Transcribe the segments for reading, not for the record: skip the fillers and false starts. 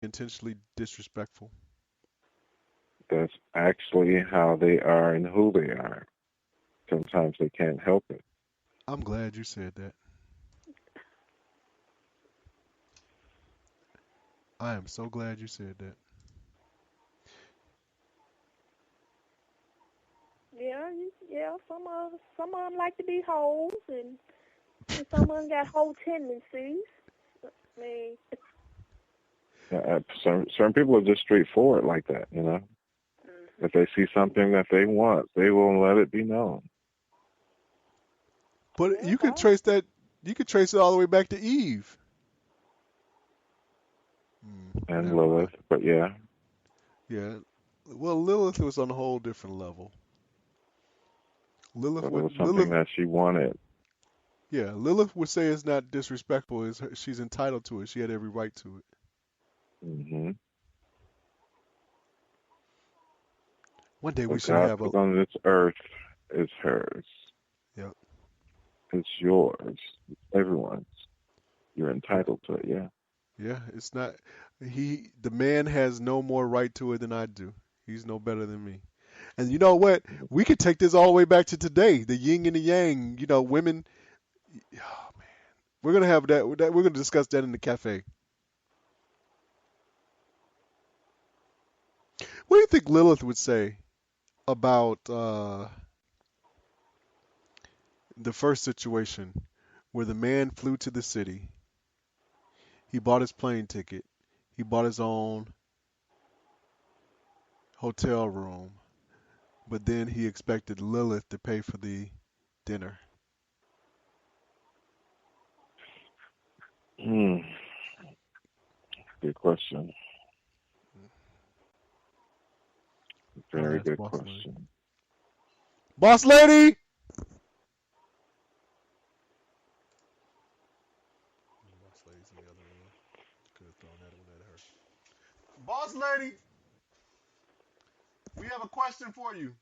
intentionally disrespectful. That's actually how they are and who they are. Sometimes they can't help it. I'm glad you said that. I am so glad you said that. Yeah, yeah. Some of them like to be hoes, and some of them got whole tendencies. I mean, Certain people are just straightforward like that, you know. If they see something that they want, they will let it be known. But yeah, you could trace that. You could trace it all the way back to Eve. And Never mind. Lilith, but yeah, Yeah. Well, Lilith was on a whole different level. Lilith but it would was something Lilith. that she wanted. Yeah, Lilith would say it's not disrespectful. She's entitled to it. She had every right to it. Hmm. One day we What should God have a. put on this earth is hers. Yeah. It's yours. It's everyone's. You're entitled to it. Yeah. Yeah. It's not. The man has no more right to it than I do. He's no better than me. And you know what? We could take this all the way back to today. The yin and the yang. Women. Oh man, we're gonna have that. We're gonna discuss that in the cafe. What do you think Lilith would say about the first situation where the man flew to the city? He bought his plane ticket. He bought his own hotel room, but then he expected Lilith to pay for the dinner. Hmm. Good question. I'll Very ask good Boss Lady. question. Boss Lady! Boss Lady's in the other room. Could have thrown that one at her. Boss Lady, we have a question for you.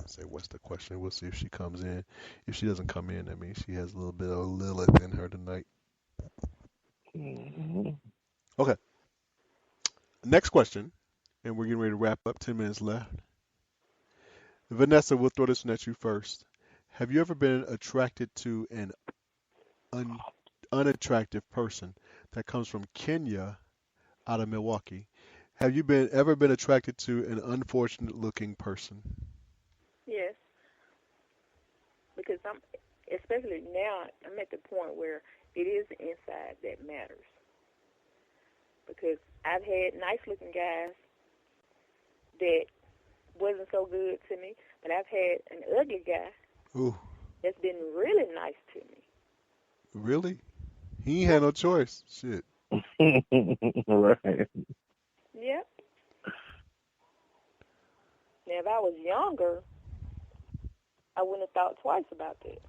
Say, what's the question? We'll see if she comes in. If she doesn't come in, that means she has a little bit of Lilith in her tonight. Hmm. Okay, next question, and we're getting ready to wrap up. 10 minutes left. Vanessa, we'll throw this one at you first. Have you ever been attracted to an un- unattractive person that comes from Kenya out of Milwaukee? Have you ever been attracted to an unfortunate looking person? yes, because especially now, I'm at the point where it is the inside that matters. Because I've had nice looking guys that wasn't so good to me, but I've had an ugly guy Ooh, that's been really nice to me. really? He ain't Yeah, had no choice. Shit. Right. yeah. Now, if I was younger, I wouldn't have thought twice about that.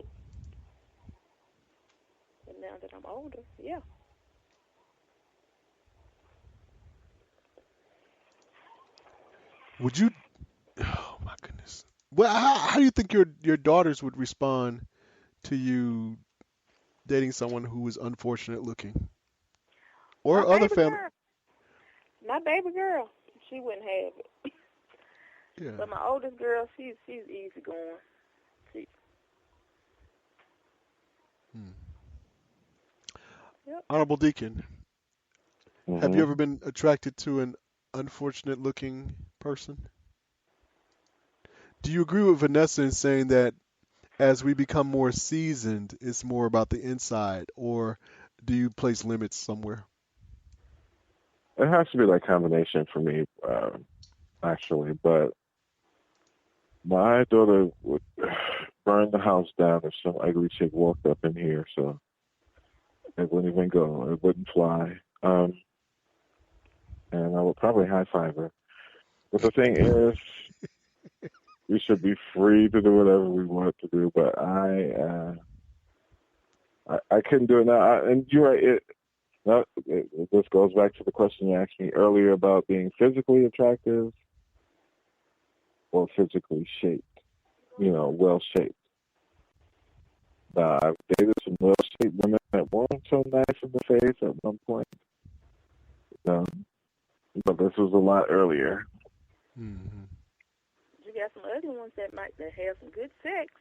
But now that I'm older, yeah. Would you? Oh my goodness. Well, how do you think your daughters would respond to you dating someone who is unfortunate looking, My or other baby family? girl, my baby girl, she wouldn't have it. Yeah. But my oldest girl, she's easy going. She, Hmm. yep. Honorable Deacon, have you Hmm. ever been attracted to an unfortunate looking person? Do you agree with Vanessa in saying that as we become more seasoned, it's more about the inside, or do you place limits somewhere? It has to be like combination for me, actually. But my daughter would burn the house down if some ugly chick walked up in here, so it wouldn't even go. It wouldn't fly. And I would probably high five her. But the thing is, we should be free to do whatever we want to do. But I couldn't do it now. And you're right. This goes back to the question you asked me earlier about being physically attractive or physically shaped. Well shaped. I've dated some well-shaped women that weren't so nice in the face at one point. Um, but this was a lot earlier. Mm-hmm. You got some other ones that have some good sex,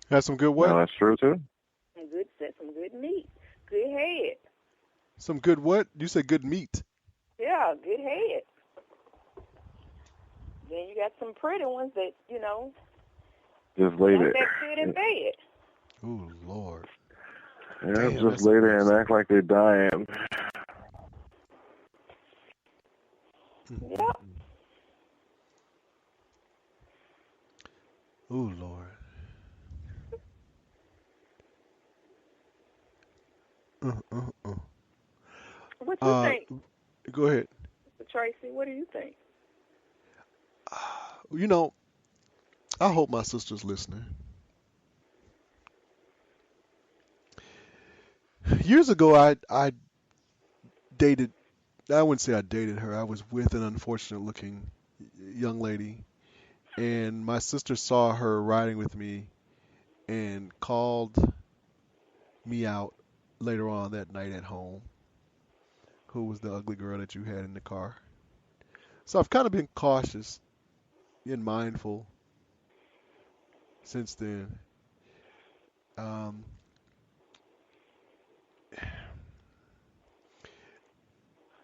Have some good No, what? that's true too. some good sex, some good meat, good head. Some good what? You said good meat. Yeah, good head. Then you got some pretty ones that, Just laid not it. that good in bed. Oh Lord. Yeah, Damn, just that's lay the there and worst. act like they're dying. Yeah. Oh Lord. Uh. What you think, Go ahead. Tracy? What do you think? You know, I hope my sister's listening. Years ago, I dated. I wouldn't say I dated her. I was with an unfortunate-looking young lady, and my sister saw her riding with me and called me out later on that night at home. Who was the ugly girl that you had in the car? So I've kind of been cautious and mindful since then. Um,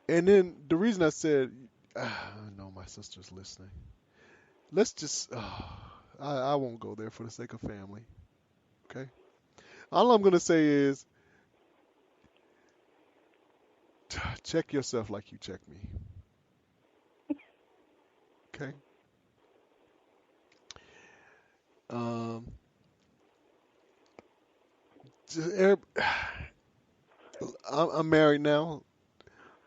and then the reason I said, I know my sister's listening. Let's just, I won't go there for the sake of family. Okay. All I'm gonna say is, check yourself like you check me. Okay. Um, just, I'm married now.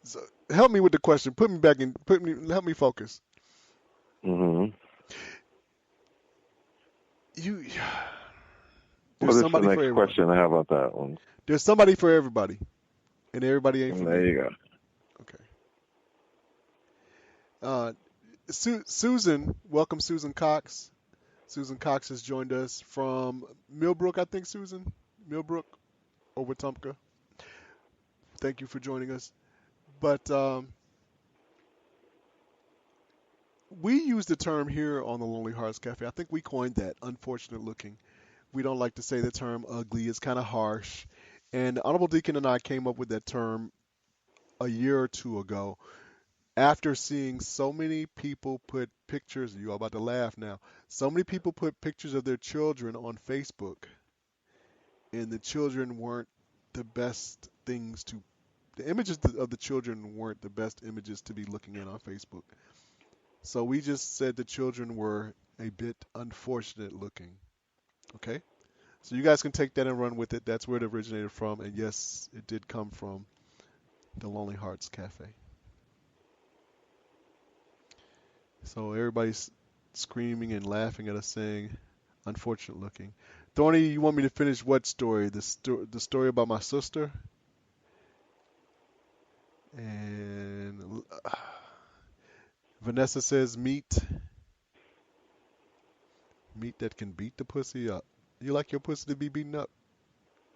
So help me with the question. Put me back in. Help me focus. Mm-hmm. You, there's What is the somebody for next everybody. question? How about that one? There's somebody for everybody, and everybody ain't for There me. you go. Okay. Uh, Susan, welcome, Susan Cox. Susan Cox has joined us from Millbrook, I think, Susan. Millbrook or Wetumpka. Thank you for joining us. But we use the term here on the Lonely Hearts Cafe. I think we coined that, unfortunate looking. We don't like to say the term ugly. It's kind of harsh. And Honorable Deacon and I came up with that term a year or two ago after seeing so many people put pictures, you all about to laugh now, so many people put pictures of their children on Facebook, and the children weren't the best things to, the images of the children weren't the best images to be looking at on Facebook. So we just said the children were a bit unfortunate looking. Okay? So you guys can take that and run with it. That's where it originated from. And yes, it did come from the Lonely Hearts Cafe. So everybody's screaming and laughing at us saying, unfortunate looking. Thorny, you want me to finish what story? The story about my sister? And Vanessa says meat. Meat that can beat the pussy up. You like your pussy to be beaten up?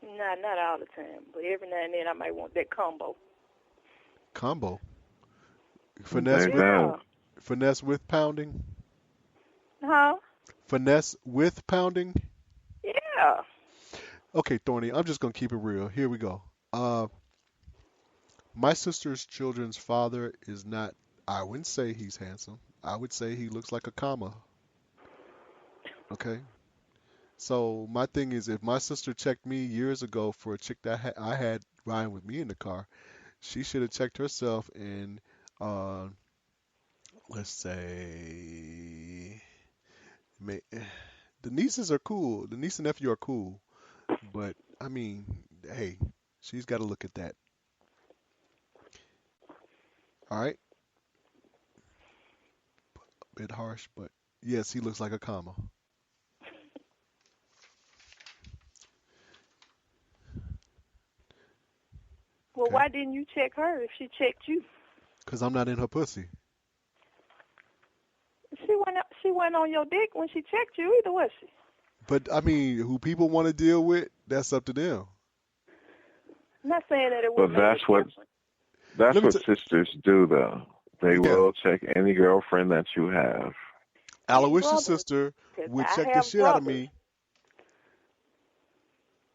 Not all the time, but every now and then I might want that combo. Combo. Finesse with Amen. Yeah. finesse with pounding. Huh? Finesse with pounding. Yeah. Okay, Thorny, I'm just gonna keep it real. Here we go. My sister's children's father is not. I wouldn't say he's handsome. I would say he looks like a comma. Okay. So my thing is, if my sister checked me years ago for a chick that I had riding with me in the car, she should have checked herself and, uh, let's say, may, the nieces are cool. The niece and nephew are cool, but I mean, hey, she's got to look at that. All right, bit harsh, but yes, he looks like a comma. Well, Okay, why didn't you check her if she checked you? because I'm not in her pussy. She wasn't on your dick when she checked you either, was she? But I mean, who people want to deal with, that's up to them. I'm not saying that it But would make a difference. that's Let me what tell. sisters do, though. They Yeah, will check any girlfriend that you have. And Aloysius' brothers, sister because would I check the have shit out of brothers. me.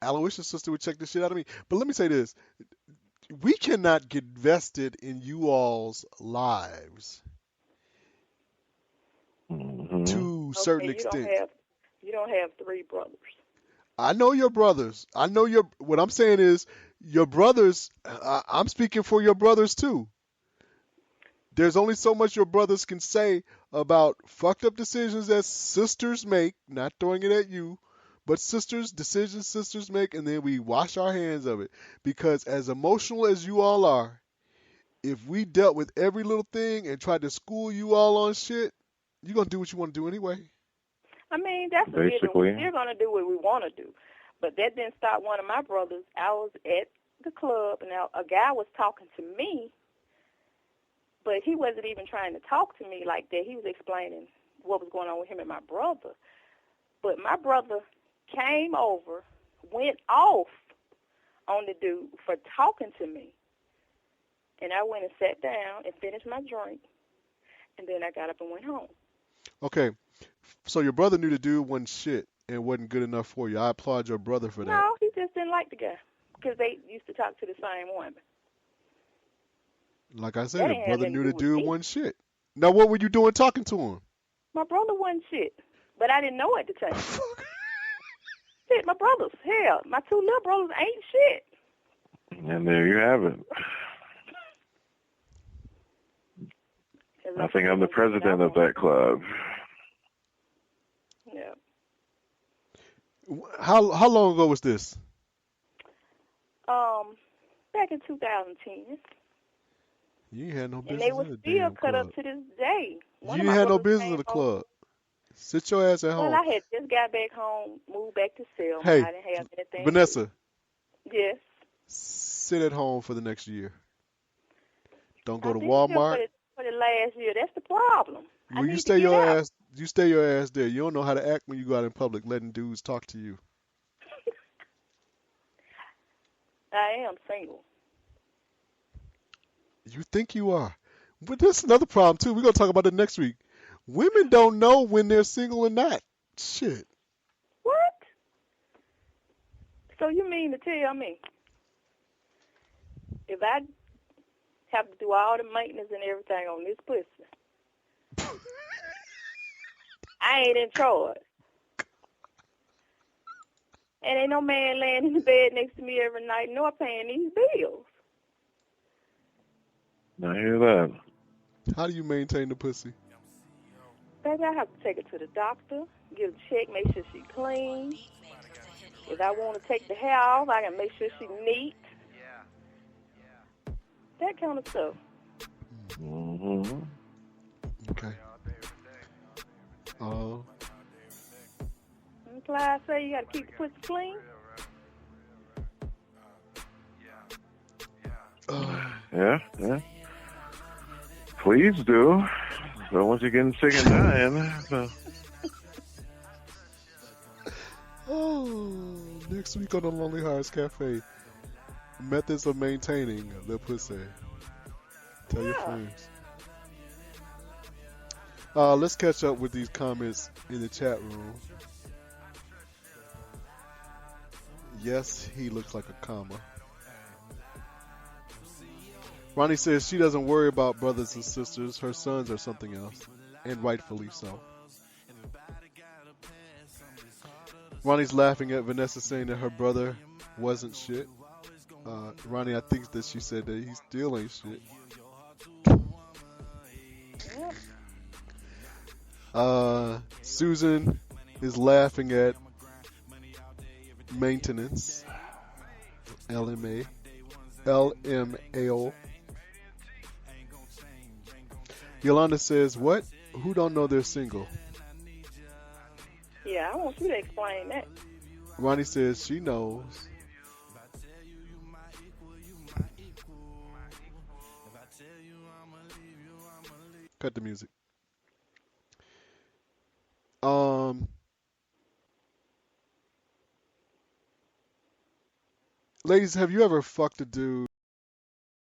Aloysius' sister would check the shit out of me. But let me say this: we cannot get vested in you all's lives Hmm. to certain Okay, extents. you don't have three brothers. I know your brothers. I know your. What I'm saying is, your brothers. I'm speaking for your brothers too. There's only so much your brothers can say about fucked up decisions that sisters make. Not throwing it at you, but decisions sisters make, and then we wash our hands of it. Because as emotional as you all are, if we dealt with every little thing and tried to school you all on shit, you're gonna do what you want to do anyway. I mean, that's a given. We're Basically. still going to do what we want to do. But that didn't stop one of my brothers. I was at the club, and a guy was talking to me, but he wasn't even trying to talk to me like that. He was explaining what was going on with him and my brother. But my brother came over, went off on the dude for talking to me. And I went and sat down and finished my drink, and then I got up and went home. Okay, so your brother knew the dude wasn't shit and wasn't good enough for you. I applaud your brother for that. No, he just didn't like the guy because they used to talk to the same woman. Like I That said, your didn't have brother nothing to knew do the with dude me. wasn't shit. Now, what were you doing talking to him? My brother wasn't shit, but I didn't know at the time. Shit, my brothers, hell, my two little brothers ain't shit. And there you have it. I think I'm the president of that club. Yeah. How long ago was this? Back in 2010. You ain't had no And they business were in the still damn cut club. up to this day. One You of ain't my had no brothers business in came the over. club. Sit your ass at Well, home. I had just got back home, moved back to Selma. Hey, I didn't have anything to do. Vanessa, Yes. sit at home for the next year. Don't go I've to been here Walmart. for the last year. That's the problem. I Well, you need to stay get your out. ass. You stay your ass there. You don't know how to act when you go out in public, letting dudes talk to you. I am single. You think you are, but there's another problem too. We're gonna talk about it next week. Women don't know when they're single or not. Shit. What? So you mean to tell me if I have to do all the maintenance and everything on this pussy, I ain't in charge? And ain't no man laying in the bed next to me every night nor paying these bills. I hear that. How do you maintain the pussy? Baby, I have to take her to the doctor, get a check, make sure she clean. If I want to take the hair off, I can make sure she neat. That kind of stuff. Mm-hmm. Okay. And Clyde say you got to keep the pussy clean. Yeah. Please do. So once you're getting sick and dying, so. Next week on the Lonely Hearts Cafe, methods of maintaining the pussy. Tell your friends. Let's catch up with these comments in the chat room. Yes, he looks like a comma. Ronnie says she doesn't worry about brothers and sisters. Her sons are something else, and rightfully so. Ronnie's laughing at Vanessa saying that her brother wasn't shit. Ronnie, I think that she said that he still ain't shit. Susan is laughing at maintenance. LMAO. Yolanda says, what? Who don't know they're single? Yeah, I want you to explain that. Ronnie says she knows. Cut the music. Ladies, have you ever fucked a dude